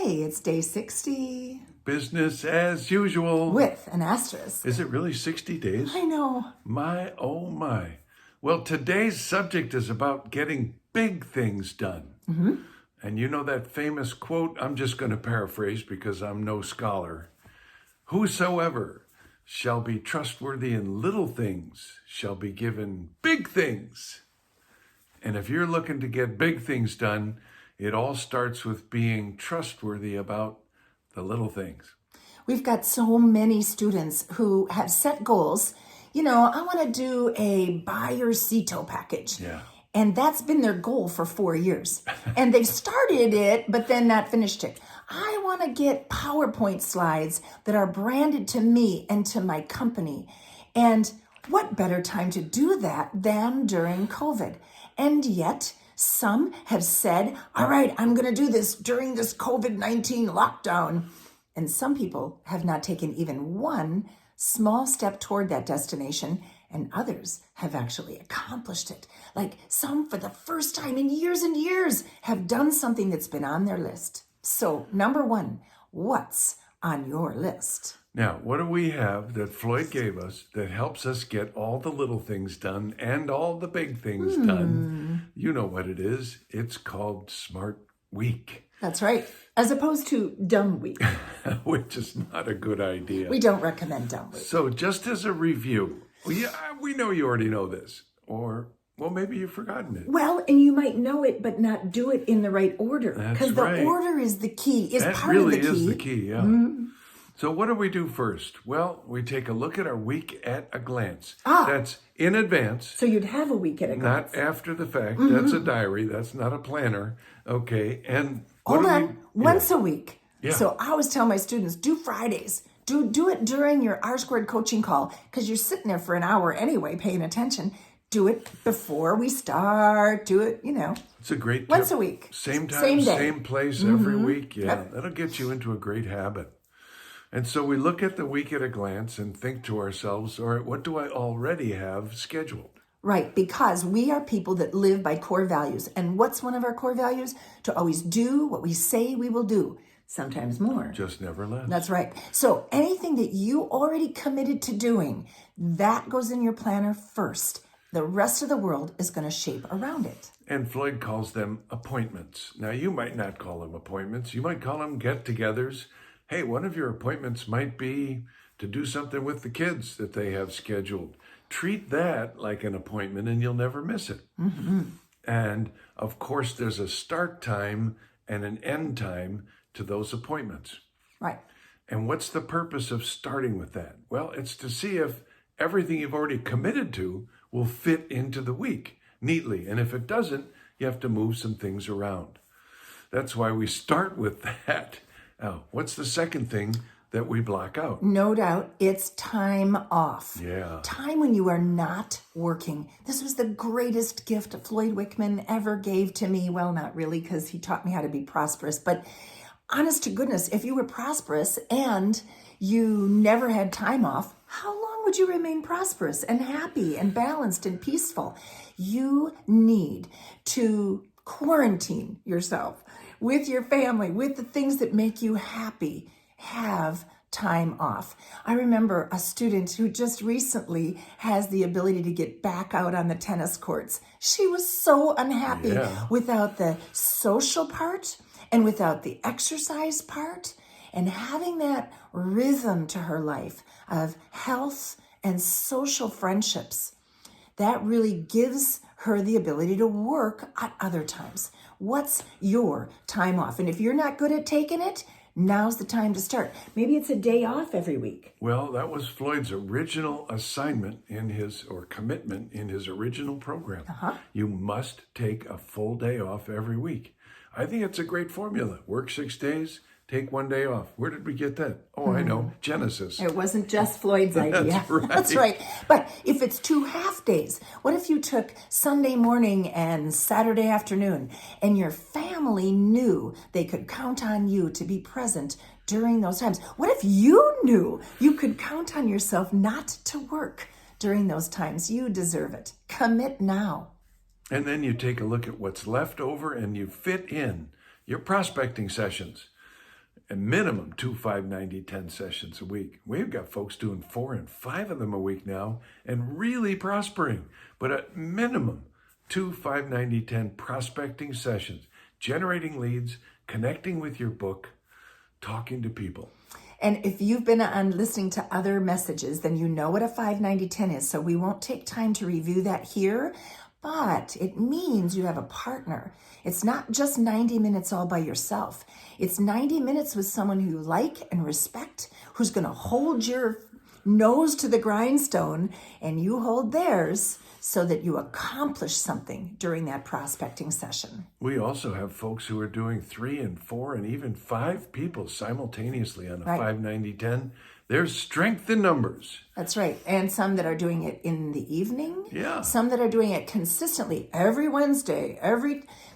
Hey, it's day 60. Business as usual. With an asterisk. Is it really 60 days? I know. My, oh my. Well, today's subject is about getting big things done. Mm-hmm. And you know that famous quote, I'm just going to paraphrase because I'm no scholar. Whosoever shall be trustworthy in little things shall be given big things. And if you're looking to get big things done, it all starts with being trustworthy about the little things. We've got so many students who have set goals. You know, I want to do a buy-your-CETO package. Yeah. And that's been their goal for 4 years. And they've started it, but then not finished it. I want to get PowerPoint slides that are branded to me and to my company. And what better time to do that than during COVID? And yet, some have said, all right, I'm going to do this during this COVID-19 lockdown. And some people have not taken even one small step toward that destination, and others have actually accomplished it. Like some, for the first time in years and years, have done something that's been on their list. So, number one, what's on your list? Now, what do we have that Floyd gave us that helps us get all the little things done and all the big things done? You know what it is. It's called Smart Week. That's right. As opposed to Dumb Week. Which is not a good idea. We don't recommend Dumb Week. So just as a review, we know you already know this. Or, well, maybe you've forgotten it. Well, and you might know it, but not do it in the right order. That's because right. the order is the key, is That part of really the key. is the key, yeah. Mm-hmm. So what do we do first? Well, we take a look at our week at a glance. That's in advance. So you'd have a week at a glance. Not after the fact. That's a diary. That's not a planner. Okay. And Hold on. Once a week. Yeah. So I always tell my students, do Fridays. Do it during your R-squared coaching call because you're sitting there for an hour anyway paying attention. Do it before we start. Do it, It's a great tip. Once a week. Same time, Same day. same place every week. Yeah. That'll get you into a great habit. And so we look at the week at a glance and think to ourselves, all right, what do I already have scheduled? Right, because we are people that live by core values. And what's one of our core values? To always do what we say we will do. Sometimes more. Just never less. That's right. So anything that you already committed to doing, that goes in your planner first. The rest of the world is going to shape around it. And Floyd calls them appointments. Now, you might not call them appointments. You might call them get-togethers. Hey, one of your appointments might be to do something with the kids that they have scheduled. Treat that like an appointment and you'll never miss it. Mm-hmm. And of course, there's a start time and an end time to those appointments. Right. And what's the purpose of starting with that? Well, it's to see if everything you've already committed to will fit into the week neatly. And if it doesn't, you have to move some things around. That's why we start with that. Now, what's the second thing that we block out? No doubt, it's time off. Yeah. Time when you are not working. This was the greatest gift Floyd Wickman ever gave to me. Well, not really, because he taught me how to be prosperous. But honest to goodness, if you were prosperous and you never had time off, how long would you remain prosperous and happy and balanced and peaceful? You need to quarantine yourself with your family, with the things that make you happy. Have time off. I remember a student who just recently has the ability to get back out on the tennis courts. She was so unhappy without the social part and without the exercise part, and having that rhythm to her life of health and social friendships. That really gives her the ability to work at other times. What's your time off? And if you're not good at taking it, now's the time to start. Maybe it's a day off every week. Well, that was Floyd's original assignment commitment in his original program. You must take a full day off every week. I think it's a great formula. Work 6 days, take 1 day off. Where did we get that? Oh, I know, Genesis. It wasn't just Floyd's idea. That's right. That's right. But if it's 2 half days, what if you took Sunday morning and Saturday afternoon and your family knew they could count on you to be present during those times? What if you knew you could count on yourself not to work during those times? You deserve it. Commit now. And then you take a look at what's left over and you fit in your prospecting sessions. a minimum 2 5-90-10 sessions a week. We've got folks doing 4 and 5 of them a week now and really prospering. But at minimum, 2 5-90-10 prospecting sessions, generating leads, connecting with your book, talking to people. And if you've been on listening to other messages, then you know what a 5-90-10 is. So we won't take time to review that here, but it means you have a partner. It's not just 90 minutes all by yourself. It's 90 minutes with someone who you like and respect, who's going to hold your nose to the grindstone and you hold theirs, so that you accomplish something during that prospecting session. We also have folks who are doing 3 and 4 and even 5 people simultaneously on a 5-90-10. There's strength in numbers. That's right. And some that are doing it in the evening. Yeah. Some that are doing it consistently every Wednesday.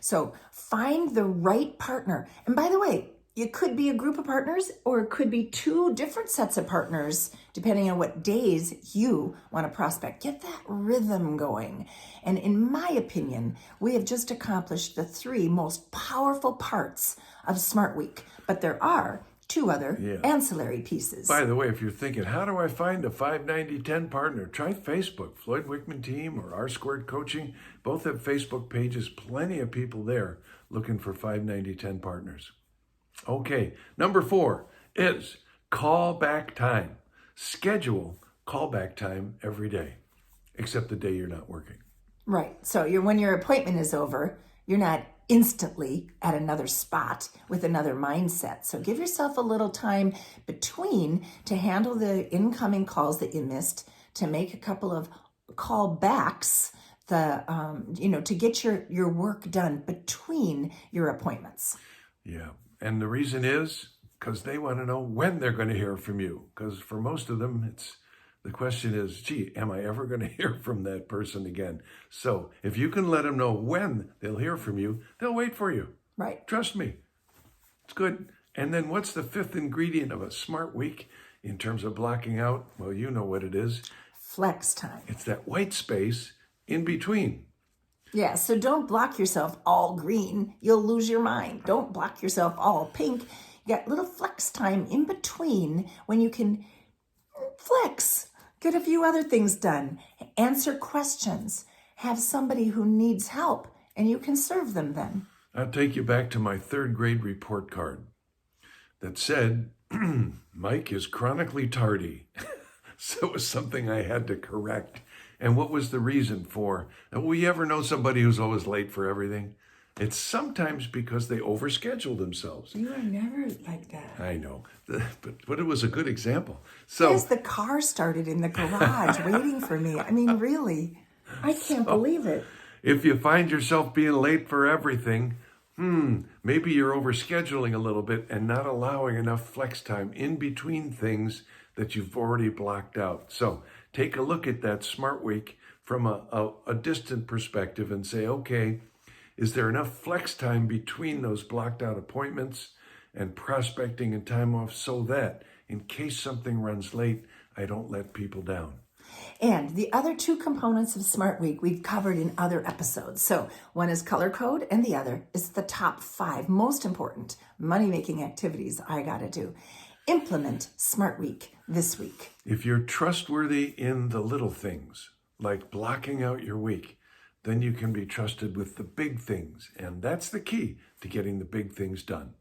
So find the right partner. And by the way, it could be a group of partners or it could be 2 different sets of partners, depending on what days you want to prospect. Get that rhythm going. And in my opinion, we have just accomplished the 3 most powerful parts of Smart Week. But there are 2 other ancillary pieces. By the way, if you're thinking, how do I find a 5-90-10 partner? Try Facebook, Floyd Wickman Team or R Squared Coaching. Both have Facebook pages, plenty of people there looking for 5-90-10 partners. Okay, number 4 is callback time. Schedule callback time every day, except the day you're not working. Right. So when your appointment is over, you're not instantly at another spot with another mindset. So give yourself a little time between to handle the incoming calls that you missed, to make a couple of callbacks, to get your work done between your appointments. Yeah. And the reason is because they want to know when they're going to hear from you. Because for most of them, the question is, gee, am I ever going to hear from that person again? So if you can let them know when they'll hear from you, they'll wait for you. Right. Trust me. It's good. And then what's the 5th ingredient of a smart week in terms of blocking out? Well, you know what it is. Flex time. It's that white space in between. Yeah, so don't block yourself all green. You'll lose your mind. Don't block yourself all pink. You got little flex time in between when you can flex, get a few other things done, answer questions, have somebody who needs help, and you can serve them then. I'll take you back to my 3rd grade report card that said, Mike is chronically tardy. So it was something I had to correct. And what was the reason for? Will you ever know somebody who's always late for everything? It's sometimes because they overschedule themselves. You are never like that. I know, but it was a good example. So yes, the car started in the garage waiting for me. I mean, really, I can't believe it. If you find yourself being late for everything, maybe you're overscheduling a little bit and not allowing enough flex time in between things that you've already blocked out. So take a look at that Smart Week from a distant perspective and say, okay, is there enough flex time between those blocked out appointments and prospecting and time off so that in case something runs late, I don't let people down? And the other 2 components of Smart Week we've covered in other episodes. So one is color code and the other is the top 5 most important money-making activities I got to do. Implement Smart Week this week. If you're trustworthy in the little things, like blocking out your week, then you can be trusted with the big things. And that's the key to getting the big things done.